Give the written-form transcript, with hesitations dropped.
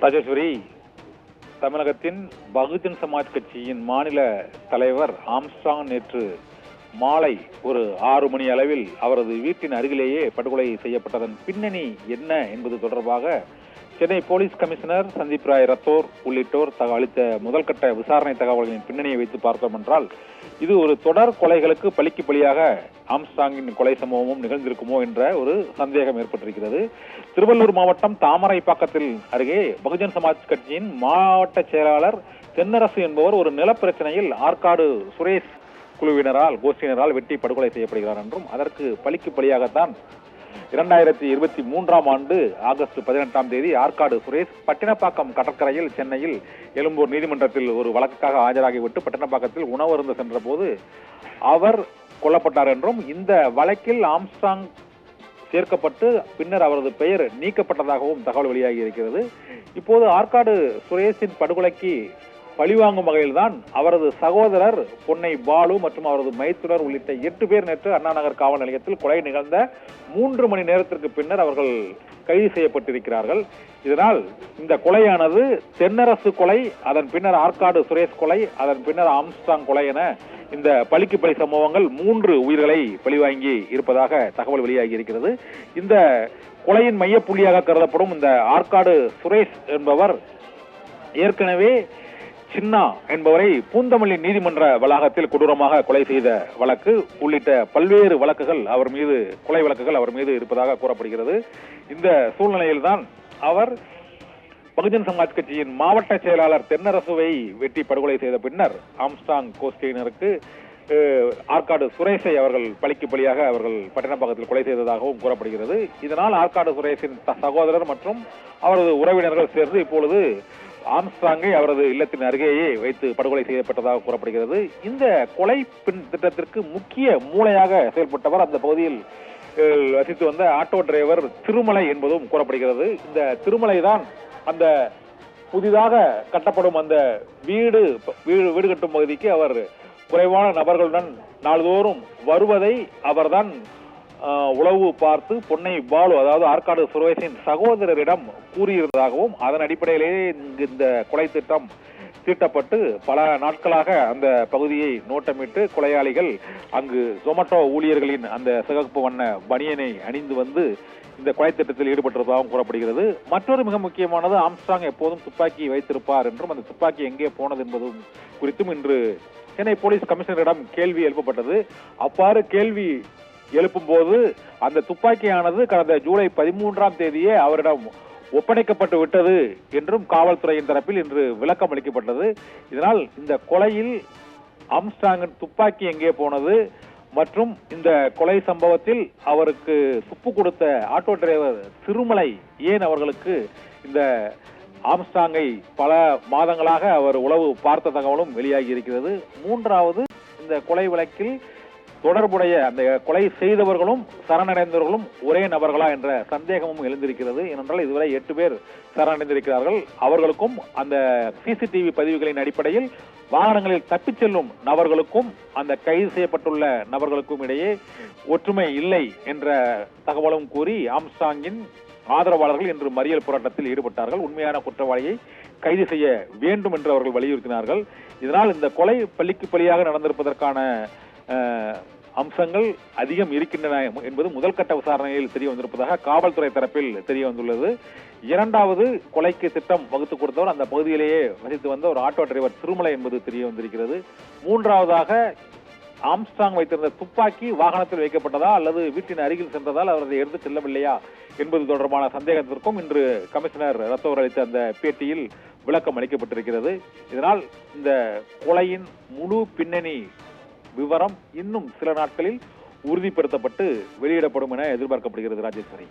ராஜேஸ்வரி, தமிழகத்தின் பகுஜன் சமாஜ் கட்சியின் மாநில தலைவர் ஆம்ஸ்ட்ராங் நேற்று மாலை ஒரு 6 மணி அளவில் அவரது வீட்டின் அருகிலேயே படுகொலை செய்யப்பட்டதன் பின்னணி என்ன என்பது தொடர்பாக சென்னை போலீஸ் கமிஷனர் சந்தீப் ராய் ரத்தோர் உள்ளிட்டோர் அளித்த முதல்கட்ட விசாரணை தகவல்களின் பின்னணியை வைத்து பார்த்தோம் என்றால், இது ஒரு தொடர் கொலைகளுக்கு பலிக்கு பலியாக ஆம்ஸ்ட்ராங்கின் கொலை சம்பவமும் நிகழ்ந்திருக்குமோ என்ற ஒரு சந்தேகம் ஏற்பட்டிருக்கிறது. திருவள்ளூர் மாவட்டம் தாமரைப்பாக்கத்தில் அருகே பகுஜன் சமாஜ் கட்சியின் மாவட்ட செயலாளர் தென்னரசு என்பவர் ஒரு நிலப்பிரச்சனையில் ஆற்காடு சுரேஷ் குழுவினரால் கோஷ்டியினரால் வெட்டி படுகொலை செய்யப்படுகிறார் என்றும், அதற்கு பலிக்கு பலியாகத்தான் 2023ஆம் ஆண்டு ஆகஸ்ட் 18ஆம் தேதி ஆற்காடு சுரேஷ் பட்டினப்பாக்கம் கடற்கரையில் சென்னையில் எழும்பூர் நீதிமன்றத்தில் ஒரு வழக்குக்காக ஆஜராகிவிட்டு பட்டினப்பாக்கத்தில் உணவருந்த சென்ற போது அவர் கொல்லப்பட்டார் என்றும், இந்த வழக்கில் ஆம்ஸ்ட்ராங் சேர்க்கப்பட்டு பின்னர் அவரது பெயர் நீக்கப்பட்டதாகவும் தகவல் வெளியாகி இருக்கிறது. இப்போது ஆற்காடு சுரேஷின் படுகொலைக்கு பழிவாங்கும் வகையில்தான் அவரது சகோதரர் பொன்னை பாலு மற்றும் அவரது மைத்துனர் உள்ளிட்ட 8 பேர் நேற்று அண்ணா நகர் காவல் நிலையத்தில் கொலை நிகழ்ந்த 3 மணி நேரத்திற்கு பின்னர் அவர்கள் கைது செய்யப்பட்டிருக்கிறார்கள். இதனால் இந்த கொலையானது தென்னரசு கொலை, அதன் பின்னர் ஆற்காடு சுரேஷ் கொலை, அதன் பின்னர் ஆம்ஸ்ட்ராங் கொலை என இந்த பலிக்கு பலி சம்பவங்கள் 3 உயிர்களை பழிவாங்கி இருப்பதாக தகவல் வெளியாகி இருக்கிறது. இந்த கொலையின் மையப்புள்ளியாக கருதப்படும் இந்த ஆற்காடு சுரேஷ் என்பவர் ஏற்கனவே சின்னா என்பவரை பூந்தமல்லி நீதிமன்ற வளாகத்தில் கொடூரமாக கொலை செய்த வழக்கு உள்ளிட்ட பல்வேறு வழக்குகள் அவர் மீது, கொலை வழக்குகள் அவர் மீது இருப்பதாக கூறப்படுகிறது. இந்த சூழ்நிலையில்தான் அவர் பகுஜன் சமாஜ் கட்சியின் மாவட்ட செயலாளர் தென்னரசுவை வெட்டி படுகொலை செய்த பின்னர் ஆம்ஸ்ட்ராங் கோஷ்டியினருக்கு ஆற்காடு சுரேஷை அவர்கள் பலிக்கு பலியாக அவர்கள் பட்டினப்பாக்கத்தில் கொலை செய்ததாகவும் கூறப்படுகிறது. இதனால் ஆற்காடு சுரேஷின் சகோதரர் மற்றும் அவரது உறவினர்கள் சேர்ந்து இப்பொழுது ஆம்ஸ்ட்ராங்கை அவரது இல்லத்தின் அருகேயே வைத்து படுகொலை செய்யப்பட்டதாக கூறப்படுகிறது. இந்த கொலை திட்டத்திற்கு முக்கிய மூளையாக செயல்பட்டவர் அந்த பகுதியில் வசித்து வந்த ஆட்டோ டிரைவர் திருமலை என்பதும் கூறப்படுகிறது. இந்த திருமலை தான் அந்த புதிதாக கட்டப்படும் அந்த வீடு கட்டும் பகுதிக்கு அவர் குறைவான நபர்களுடன் நாள்தோறும் வருவதை அவர்தான் உளவு பார்த்து பொன்னை பாலு, அதாவது ஆற்காடு சுரேஷின் சகோதரரிடம் கூறியிருந்ததாகவும், அதன் அடிப்படையிலேயே இந்த கொலை திட்டம் தீட்டப்பட்டு பல நாட்களாக அந்த பகுதியை நோட்டமிட்டு கொலையாளிகள் அங்கு ஜொமேட்டோ ஊழியர்களின் அந்த சிகப்பு வண்ண பனியனை அணிந்து வந்து இந்த கொலை திட்டத்தில் ஈடுபட்டிருப்பதாகவும் கூறப்படுகிறது. மற்றொரு மிக முக்கியமானது, ஆம்ஸ்ட்ராங் எப்போதும் துப்பாக்கி வைத்திருப்பார் என்றும் அந்த துப்பாக்கி எங்கே போனது என்பதும் குறித்தும் இன்று சென்னை போலீஸ் கமிஷனரிடம் கேள்வி எழுப்பப்பட்டது. அவ்வாறு கேள்வி எழுப்பும் போது அந்த துப்பாக்கியானது கடந்த ஜூலை 13ஆம் தேதியே அவரிடம் ஒப்படைக்கப்பட்டு விட்டது என்றும் காவல்துறையின் தரப்பில் இன்று விளக்கம் அளிக்கப்பட்டது. இதனால் இந்த கொலையில் ஆம்ஸ்ட்ராங்கின் துப்பாக்கி எங்கே போனது மற்றும் இந்த கொலை சம்பவத்தில் அவருக்கு துப்பு கொடுத்த ஆட்டோ டிரைவர் திருமலை ஏன் அவர்களுக்கு இந்த ஆம்ஸ்ட்ராங்கை பல மாதங்களாக அவர் உளவு பார்த்த தகவலும் வெளியாகி இருக்கிறது. மூன்றாவது, இந்த கொலை வழக்கில் தொடர்புடைய அந்த கொலை செய்தவர்களும் சரணடைந்தவர்களும் ஒரே நபர்களா என்ற சந்தேகமும் எழுந்திருக்கிறது. ஏனென்றால் இதுவரை 8 பேர் சரணடைந்திருக்கிறார்கள். அவர்களுக்கும் அந்த சிசிடிவி பதிவுகளின் அடிப்படையில் வாகனங்களில் தப்பிச் செல்லும் நபர்களுக்கும் அந்த கைது செய்யப்பட்டுள்ள நபர்களுக்கும் இடையே ஒற்றுமை இல்லை என்ற தகவலும் கூறி ஆம்ஸ்ட்ராங்கின் ஆதரவாளர்கள் இன்று மறியல் போராட்டத்தில் ஈடுபட்டார்கள். உண்மையான குற்றவாளியை கைது செய்ய வேண்டும் என்று அவர்கள் வலியுறுத்தினார்கள். இதனால் இந்த கொலை பலிக்கு பலியாக நடந்திருப்பதற்கான அம்சங்கள் அதிகம் இருக்கின்றன என்பது முதல் கட்ட விசாரணையில் தெரிய வந்திருப்பதாக காவல்துறை தரப்பில் தெரிய வந்துள்ளது. இரண்டாவது, கொலைக்கு திட்டம் வகுத்து கொடுத்தவர் அந்த பகுதியிலேயே வசித்து வந்த ஒரு ஆட்டோ டிரைவர் திருமலை என்பது தெரிய வந்திருக்கிறது. மூன்றாவதாக, ஆம்ஸ்ட்ராங் வைத்திருந்த துப்பாக்கி வாகனத்தில் வைக்கப்பட்டதா அல்லது வீட்டின் அருகில் சென்றதால் அவர் அதை எடுத்து செல்லவில்லையா என்பது தொடர்பான சந்தேகத்திற்கும் இன்று கமிஷனர் ரத்தோர் அளித்த அந்த பேட்டியில் விளக்கம் அளிக்கப்பட்டிருக்கிறது. இதனால் இந்த கொலையின் முழு பின்னணி விவரம் இன்னும் சில நாட்களில் உறுதிப்படுத்தப்பட்டு வெளியிடப்படும் என எதிர்பார்க்கப்படுகிறது. ராஜேஸ்வரி.